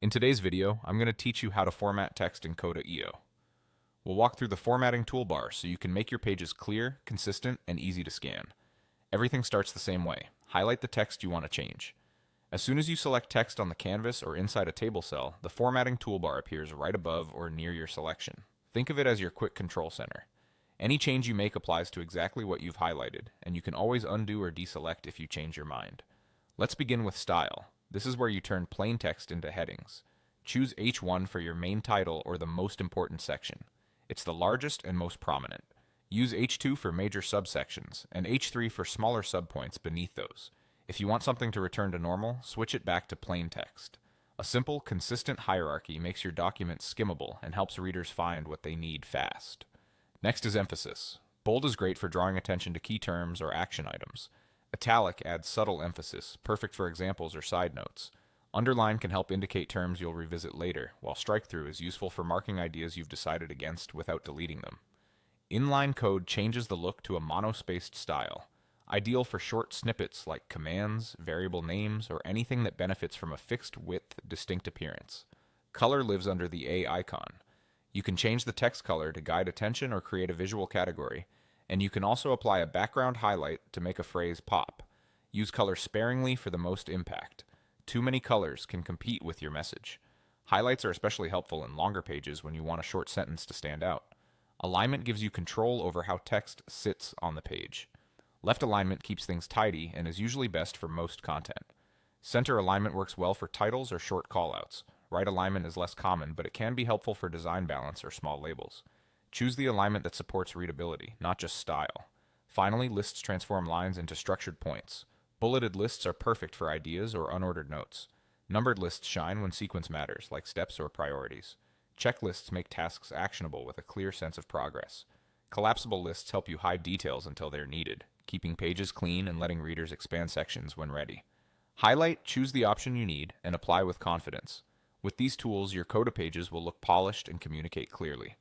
In today's video, I'm going to teach you how to format text in Coda EO. We'll walk through the formatting toolbar so you can make your pages clear, consistent, and easy to scan. Everything starts the same way. Highlight the text you want to change. As soon as you select text on the canvas or inside a table cell, the formatting toolbar appears right above or near your selection. Think of it as your quick control center. Any change you make applies to exactly what you've highlighted, and you can always undo or deselect if you change your mind. Let's begin with style. This is where you turn plain text into headings. Choose H1 for your main title or the most important section. It's the largest and most prominent. Use H2 for major subsections, and H3 for smaller subpoints beneath those. If you want something to return to normal, switch it back to plain text. A simple, consistent hierarchy makes your document skimmable and helps readers find what they need fast. Next is emphasis. Bold is great for drawing attention to key terms or action items. Italic adds subtle emphasis, perfect for examples or side notes. Underline can help indicate terms you'll revisit later, while strike-through is useful for marking ideas you've decided against without deleting them. Inline code changes the look to a monospaced style, ideal for short snippets like commands, variable names, or anything that benefits from a fixed width, distinct appearance. Color lives under the A icon. You can change the text color to guide attention or create a visual category, and you can also apply a background highlight to make a phrase pop. Use color sparingly for the most impact. Too many colors can compete with your message. Highlights are especially helpful in longer pages when you want a short sentence to stand out. Alignment gives you control over how text sits on the page. Left alignment keeps things tidy and is usually best for most content. Center alignment works well for titles or short callouts. Right alignment is less common, but it can be helpful for design balance or small labels. Choose the alignment that supports readability, not just style. Finally, lists transform lines into structured points. Bulleted lists are perfect for ideas or unordered notes. Numbered lists shine when sequence matters, like steps or priorities. Checklists make tasks actionable with a clear sense of progress. Collapsible lists help you hide details until they're needed, keeping pages clean and letting readers expand sections when ready. Highlight, choose the option you need, and apply with confidence. With these tools, your Coda pages will look polished and communicate clearly.